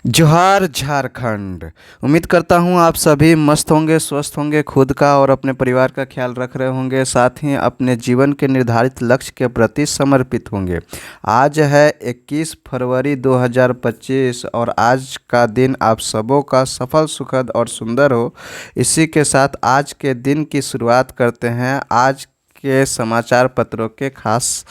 जोहार झारखंड। उम्मीद करता हूँ आप सभी मस्त होंगे, स्वस्थ होंगे, खुद का और अपने परिवार का ख्याल रख रहे होंगे, साथ ही अपने जीवन के निर्धारित लक्ष्य के प्रति समर्पित होंगे। आज है 21 फरवरी 2025 और आज का दिन आप सबों का सफल, सुखद और सुंदर हो। इसी के साथ आज के दिन की शुरुआत करते हैं आज के समाचार पत्रों के खास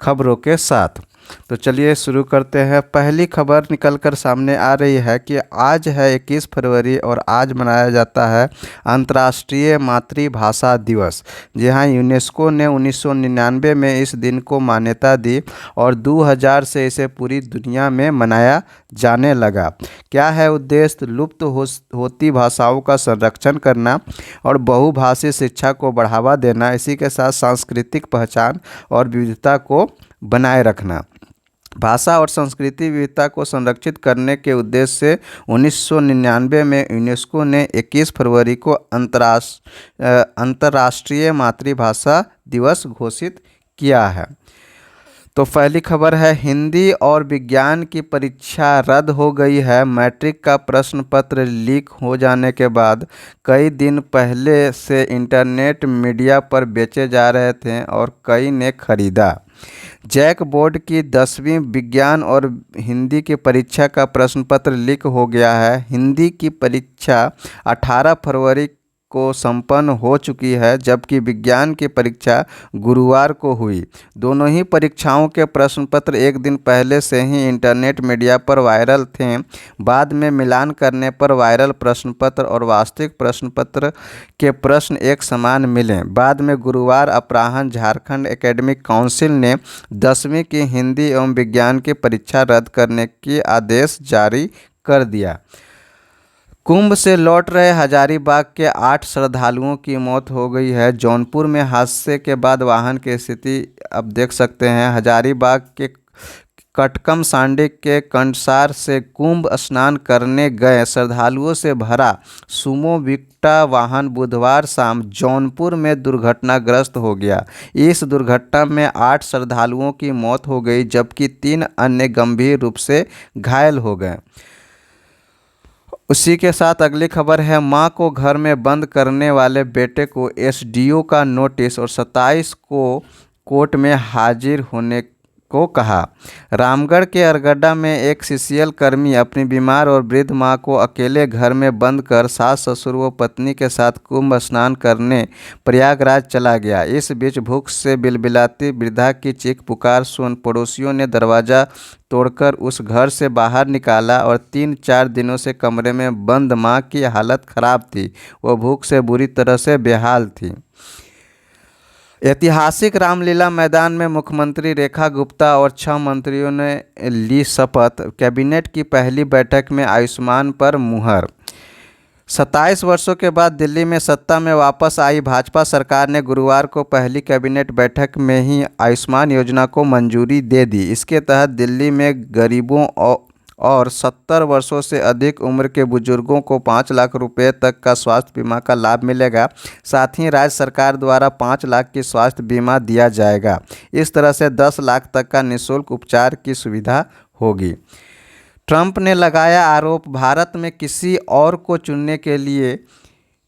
खबरों के साथ। तो चलिए शुरू करते हैं। पहली खबर निकल कर सामने आ रही है कि आज है 21 फरवरी और आज मनाया जाता है अंतर्राष्ट्रीय मातृभाषा दिवस। जी हाँ, यूनेस्को ने 1999 में इस दिन को मान्यता दी और 2000 से इसे पूरी दुनिया में मनाया जाने लगा। क्या है उद्देश्य? लुप्त होती भाषाओं का संरक्षण करना और बहुभाषी शिक्षा को बढ़ावा देना, इसी के साथ सांस्कृतिक पहचान और विविधता को बनाए रखना। भाषा और संस्कृति विविधता को संरक्षित करने के उद्देश्य से 1999 में यूनेस्को ने 21 फरवरी को अंतर्राष्ट्रीय मातृभाषा दिवस घोषित किया है। तो पहली खबर है, हिंदी और विज्ञान की परीक्षा रद्द हो गई है। मैट्रिक का प्रश्न पत्र लीक हो जाने के बाद कई दिन पहले से इंटरनेट मीडिया पर बेचे जा रहे थे और कई ने खरीदा। जैक बोर्ड की 10वीं विज्ञान और हिंदी की परीक्षा का प्रश्न पत्र लीक हो गया है। हिंदी की परीक्षा 18 फरवरी को संपन्न हो चुकी है, जबकि विज्ञान की परीक्षा गुरुवार को हुई। दोनों ही परीक्षाओं के प्रश्न पत्र एक दिन पहले से ही इंटरनेट मीडिया पर वायरल थे। बाद में मिलान करने पर वायरल प्रश्न पत्र और वास्तविक प्रश्न पत्र के प्रश्न एक समान मिले। बाद में गुरुवार अपराह्न झारखंड एकेडमिक काउंसिल ने 10वीं की हिंदी एवं विज्ञान की परीक्षा रद्द करने की आदेश जारी कर दिया। कुंभ से लौट रहे हजारीबाग के 8 श्रद्धालुओं की मौत हो गई है। जौनपुर में हादसे के बाद वाहन की स्थिति अब देख सकते हैं। हजारीबाग के कटकम सांडी के कंडसार से कुंभ स्नान करने गए श्रद्धालुओं से भरा सुमो विक्टा वाहन बुधवार शाम जौनपुर में दुर्घटनाग्रस्त हो गया। इस दुर्घटना में 8 श्रद्धालुओं की मौत हो गई, जबकि 3 अन्य गंभीर रूप से घायल हो गए। उसी के साथ अगली खबर है, मां को घर में बंद करने वाले बेटे को एसडीओ का नोटिस और 27 को कोर्ट में हाजिर होने को कहा। रामगढ़ के अरगड्डा में एक सीसीएल कर्मी अपनी बीमार और वृद्ध मां को अकेले घर में बंद कर सास ससुर व पत्नी के साथ कुंभ स्नान करने प्रयागराज चला गया। इस बीच भूख से बिलबिलाती वृद्धा की चीख पुकार सुन पड़ोसियों ने दरवाज़ा तोड़कर उस घर से बाहर निकाला और 3-4 दिनों से कमरे में बंद मां की हालत खराब थी। वह भूख से बुरी तरह से बेहाल थी। ऐतिहासिक रामलीला मैदान में मुख्यमंत्री रेखा गुप्ता और 6 मंत्रियों ने ली शपथ। कैबिनेट की पहली बैठक में आयुष्मान पर मुहर। 27 वर्षों के बाद दिल्ली में सत्ता में वापस आई भाजपा सरकार ने गुरुवार को पहली कैबिनेट बैठक में ही आयुष्मान योजना को मंजूरी दे दी। इसके तहत दिल्ली में गरीबों और 70 वर्षों से अधिक उम्र के बुजुर्गों को 5 लाख रुपए तक का स्वास्थ्य बीमा का लाभ मिलेगा। साथ ही राज्य सरकार द्वारा 5 लाख की स्वास्थ्य बीमा दिया जाएगा। इस तरह से 10 लाख तक का निःशुल्क उपचार की सुविधा होगी। ट्रंप ने लगाया आरोप, भारत में किसी और को चुनने के लिए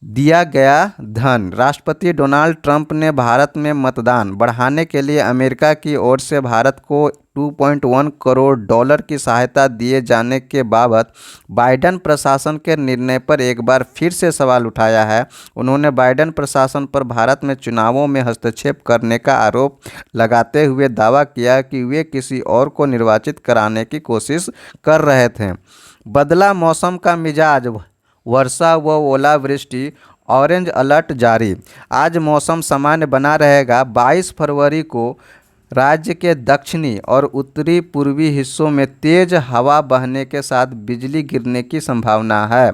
दिया गया धन। राष्ट्रपति डोनाल्ड ट्रंप ने भारत में मतदान बढ़ाने के लिए अमेरिका की ओर से भारत को $2.1 करोड़ की सहायता दिए जाने के बाबत बाइडेन प्रशासन के निर्णय पर एक बार फिर से सवाल उठाया है। उन्होंने बाइडेन प्रशासन पर भारत में चुनावों में हस्तक्षेप करने का आरोप लगाते हुए दावा किया कि वे किसी और को निर्वाचित कराने की कोशिश कर रहे थे। बदला मौसम का मिजाज, वर्षा व ओलावृष्टि, ऑरेंज अलर्ट जारी। आज मौसम सामान्य बना रहेगा। 22 फरवरी को राज्य के दक्षिणी और उत्तरी पूर्वी हिस्सों में तेज हवा बहने के साथ बिजली गिरने की संभावना है।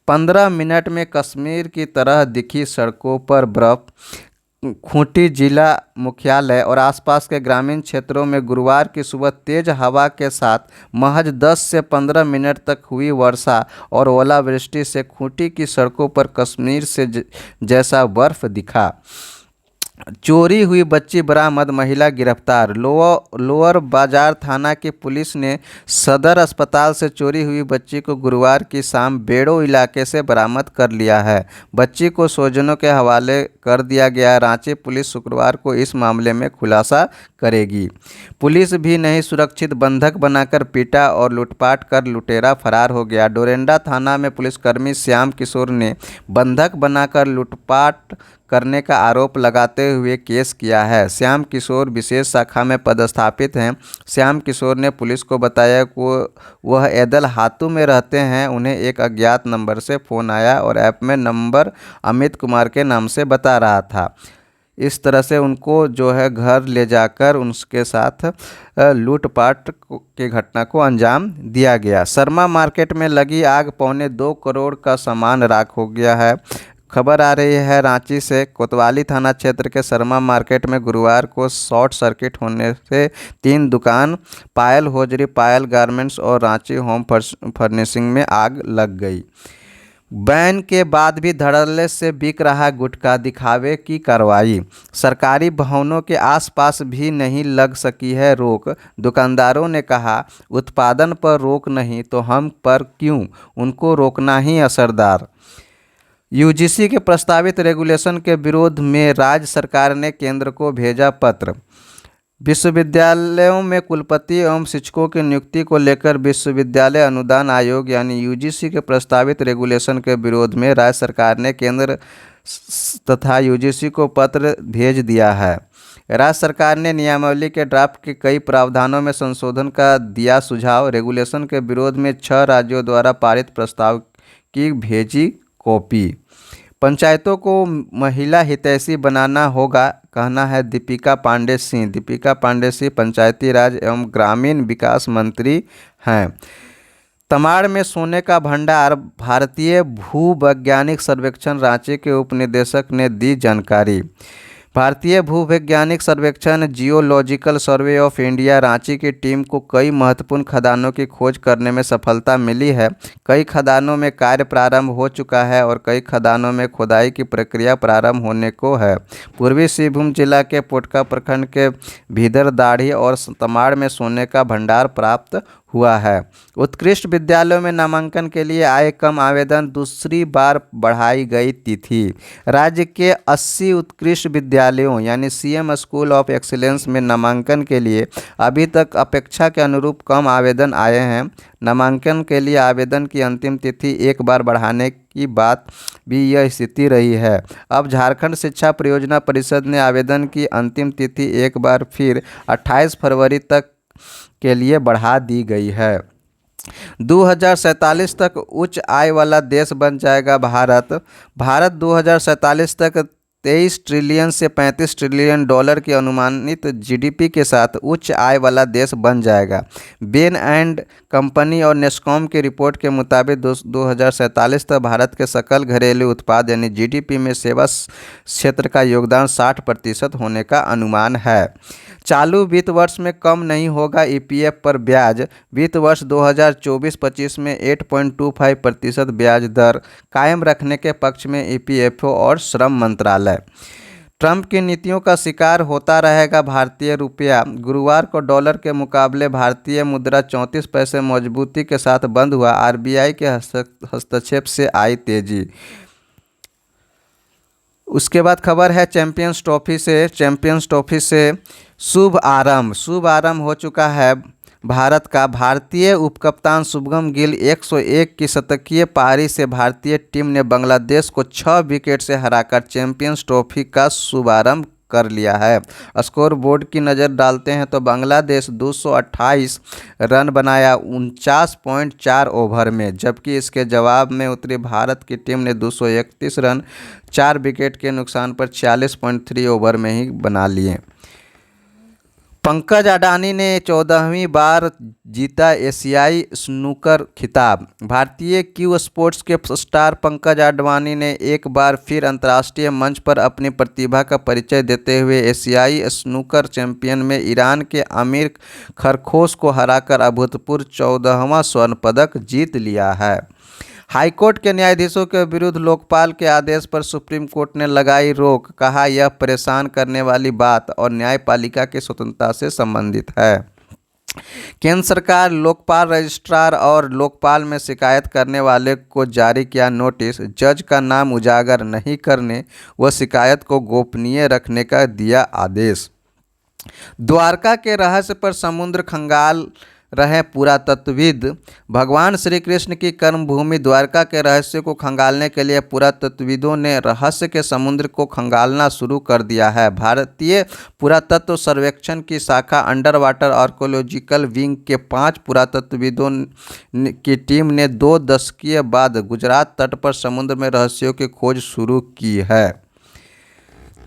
15 मिनट में कश्मीर की तरह दिखी सड़कों पर बर्फ। खूंटी जिला मुख्यालय और आसपास के ग्रामीण क्षेत्रों में गुरुवार की सुबह तेज हवा के साथ महज 10 से 15 मिनट तक हुई वर्षा और ओलावृष्टि से खूंटी की सड़कों पर कश्मीर से जैसा बर्फ दिखा। चोरी हुई बच्ची बरामद, महिला गिरफ्तार। लोअर बाजार थाना की पुलिस ने सदर अस्पताल से चोरी हुई बच्ची को गुरुवार की शाम बेड़ो इलाके से बरामद कर लिया है। बच्ची को स्वजनों के हवाले कर दिया गया। रांची पुलिस शुक्रवार को इस मामले में खुलासा करेगी। पुलिस भी नहीं, सुरक्षित बंधक बनाकर पीटा और लूटपाट कर लुटेरा फरार हो गया। डोरेंडा थाना में पुलिसकर्मी श्याम किशोर ने बंधक बनाकर लूटपाट करने का आरोप लगाते हुए केस किया है। श्याम किशोर विशेष शाखा में पदस्थापित हैं। श्याम किशोर ने पुलिस को बताया कि वह ऐदल हाथू में रहते हैं। उन्हें एक अज्ञात नंबर से फ़ोन आया और ऐप में नंबर अमित कुमार के नाम से बता रहा था। इस तरह से उनको जो है घर ले जाकर उनके साथ लूटपाट की घटना को अंजाम दिया गया। शर्मा मार्केट में लगी आग, 2.25 करोड़ का सामान राख हो गया है। खबर आ रही है रांची से। कोतवाली थाना क्षेत्र के शर्मा मार्केट में गुरुवार को शॉर्ट सर्किट होने से 3 दुकान पायल होजरी, पायल गारमेंट्स और रांची होम फर्निशिंग में आग लग गई। बैन के बाद भी धड़ल्ले से बिक रहा गुटखा, दिखावे की कार्रवाई। सरकारी भवनों के आसपास भी नहीं लग सकी है रोक। दुकानदारों ने कहा, उत्पादन पर रोक नहीं तो हम पर क्यों, उनको रोकना ही असरदार। यूजीसी के प्रस्तावित रेगुलेशन के विरोध में राज्य सरकार ने केंद्र को भेजा पत्र। विश्वविद्यालयों में कुलपति एवं शिक्षकों की नियुक्ति को लेकर विश्वविद्यालय अनुदान आयोग यानी यूजीसी के प्रस्तावित रेगुलेशन के विरोध में राज्य सरकार ने केंद्र तथा यूजीसी को पत्र भेज दिया है। राज्य सरकार ने नियमावली के ड्राफ्ट के कई प्रावधानों में संशोधन का दिया सुझाव। रेगुलेशन के विरोध में 6 राज्यों द्वारा पारित प्रस्ताव की भेजी कॉपी। पंचायतों को महिला हितैषी बनाना होगा, कहना है दीपिका पांडे सिंह। दीपिका पांडे सिंह पंचायती राज एवं ग्रामीण विकास मंत्री हैं। तमाड़ में सोने का भंडार, भारतीय भूवैज्ञानिक सर्वेक्षण रांची के उप निदेशक ने दी जानकारी। भारतीय भूवैज्ञानिक सर्वेक्षण geological survey of India Ranchi की टीम को कई महत्वपूर्ण खदानों की खोज करने में सफलता मिली है। कई खदानों में कार्य प्रारंभ हो चुका है और कई खदानों में खुदाई की प्रक्रिया प्रारंभ होने को है। पूर्वी सिंहभूम जिला के पोटका प्रखंड के भीदरदाढ़ी और तमाड़ में सोने का भंडार प्राप्त हुआ है। उत्कृष्ट विद्यालयों में नामांकन के लिए आए कम आवेदन, दूसरी बार बढ़ाई गई तिथि। राज्य के 80 उत्कृष्ट विद्यालयों यानी सीएम स्कूल ऑफ एक्सीलेंस में नामांकन के लिए अभी तक अपेक्षा के अनुरूप कम आवेदन आए हैं। नामांकन के लिए आवेदन की अंतिम तिथि एक बार बढ़ाने की बात भी यह स्थिति रही है। अब झारखंड शिक्षा परियोजना परिषद ने आवेदन की अंतिम तिथि एक बार फिर 28 फरवरी तक के लिए बढ़ा दी गई है। 2047 तक उच्च आय वाला देश बन जाएगा भारत। भारत 2047 तक 23 ट्रिलियन से 35 ट्रिलियन डॉलर की अनुमानित जीडीपी के साथ उच्च आय वाला देश बन जाएगा। बेन एंड कंपनी और नेस्कॉम की रिपोर्ट के मुताबिक 2047 तक भारत के सकल घरेलू उत्पाद यानी जीडीपी में सेवा क्षेत्र का योगदान 60% होने का अनुमान है। चालू वित्त वर्ष में कम नहीं होगा ईपीएफ पर ब्याज। वित्त वर्ष 2024-25 में 8.25% ब्याज दर कायम रखने के पक्ष में ईपीएफओ और श्रम मंत्रालय। ट्रंप की नीतियों का शिकार होता रहेगा भारतीय रुपया। गुरुवार को डॉलर के मुकाबले भारतीय मुद्रा 34 पैसे मजबूती के साथ बंद हुआ। आरबीआई के हस्तक्षेप से आई तेजी। उसके बाद खबर है चैंपियंस ट्रॉफी से शुभ आरंभ हो चुका है भारत का। भारतीय उपकप्तान शुभमन गिल 101 की शतकीय पारी से भारतीय टीम ने बांग्लादेश को 6 विकेट से हराकर चैंपियंस ट्रॉफी का शुभारंभ कर लिया है। स्कोर बोर्ड की नज़र डालते हैं तो बांग्लादेश 228 रन बनाया 49.4 ओवर में, जबकि इसके जवाब में उतरी भारत की टीम ने 231 रन 4 विकेट के नुकसान पर 46.3 ओवर में ही बना लिए। पंकज अडानी ने 14वीं बार जीता एशियाई स्नूकर खिताब। भारतीय क्यू स्पोर्ट्स के स्टार पंकज अडवाणी ने एक बार फिर अंतर्राष्ट्रीय मंच पर अपनी प्रतिभा का परिचय देते हुए एशियाई स्नूकर चैंपियन में ईरान के आमिर खरखोश को हराकर अभूतपूर्व 14वां स्वर्ण पदक जीत लिया है। हाईकोर्ट के न्यायाधीशों के विरुद्ध लोकपाल के आदेश पर सुप्रीम कोर्ट ने लगाई रोक, कहा यह परेशान करने वाली बात और न्यायपालिका की स्वतंत्रता से संबंधित है। केंद्र सरकार लोकपाल रजिस्ट्रार और लोकपाल में शिकायत करने वाले को जारी किया नोटिस, जज का नाम उजागर नहीं करने व शिकायत को गोपनीय रखने का दिया आदेश। द्वारका के रहस्य पर समुद्र खंगाल रहे पुरातत्वविद। भगवान श्री कृष्ण की कर्मभूमि द्वारका के रहस्य को खंगालने के लिए पुरातत्वविदों ने रहस्य के समुद्र को खंगालना शुरू कर दिया है। भारतीय पुरातत्व सर्वेक्षण की शाखा अंडर वाटर आर्कोलॉजिकल विंग के 5 पुरातत्वविदों की टीम ने 2 दशकीय बाद गुजरात तट पर समुद्र में रहस्यों की खोज शुरू की है।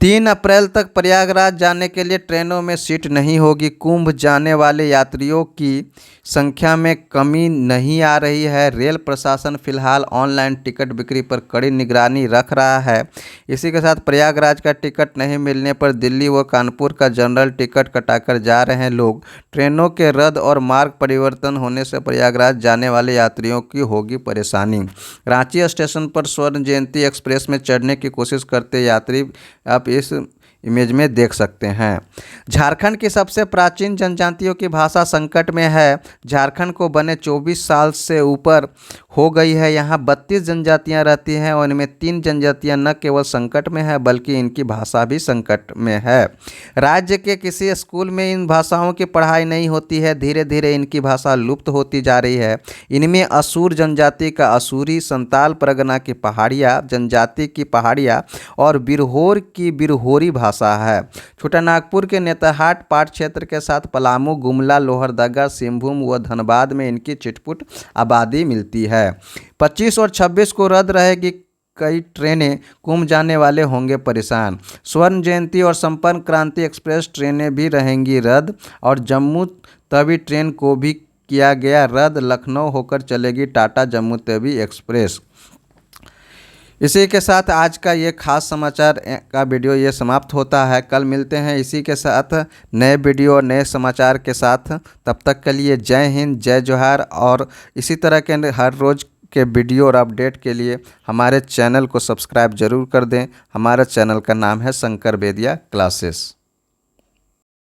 3 अप्रैल तक प्रयागराज जाने के लिए ट्रेनों में सीट नहीं होगी। कुंभ जाने वाले यात्रियों की संख्या में कमी नहीं आ रही है। रेल प्रशासन फिलहाल ऑनलाइन टिकट बिक्री पर कड़ी निगरानी रख रहा है। इसी के साथ प्रयागराज का टिकट नहीं मिलने पर दिल्ली व कानपुर का जनरल टिकट कटाकर जा रहे हैं लोग। ट्रेनों के रद्द और मार्ग परिवर्तन होने से प्रयागराज जाने वाले यात्रियों की होगी परेशानी। रांची स्टेशन पर स्वर्ण जयंती एक्सप्रेस में चढ़ने की कोशिश करते यात्री आप इस इमेज में देख सकते हैं। झारखंड की सबसे प्राचीन जनजातियों की भाषा संकट में है। झारखंड को बने 24 साल से ऊपर हो गई है। यहाँ 32 जनजातियाँ रहती हैं और इनमें 3 जनजातियाँ न केवल संकट में है बल्कि इनकी भाषा भी संकट में है। राज्य के किसी स्कूल में इन भाषाओं की पढ़ाई नहीं होती है। धीरे धीरे इनकी भाषा लुप्त होती जा रही है। इनमें असुर जनजाति का असुरी, संताल परगना की पहाड़िया जनजाति की पहाड़िया और बिरहोर की बिरहोरी भाषा है। छोटानागपुर के नेतरहाट पाट क्षेत्र के साथ पलामू, गुमला, लोहरदगा, सिंहभूम व धनबाद में इनकी छिटपुट आबादी मिलती है। 25 और 26 को रद्द रहेगी कई ट्रेनें, कुंभ जाने वाले होंगे परेशान। स्वर्ण जयंती और संपर्क क्रांति एक्सप्रेस ट्रेनें भी रहेंगी रद्द और जम्मू तवी ट्रेन को भी किया गया रद्द। लखनऊ होकर चलेगी टाटा जम्मू तवी एक्सप्रेस। इसी के साथ आज का ये खास समाचार का वीडियो ये समाप्त होता है। कल मिलते हैं इसी के साथ नए वीडियो और नए समाचार के साथ। तब तक के लिए जय हिंद, जय जोहार। और इसी तरह के हर रोज़ के वीडियो और अपडेट के लिए हमारे चैनल को सब्सक्राइब जरूर कर दें। हमारे चैनल का नाम है शंकर बेदिया क्लासेस।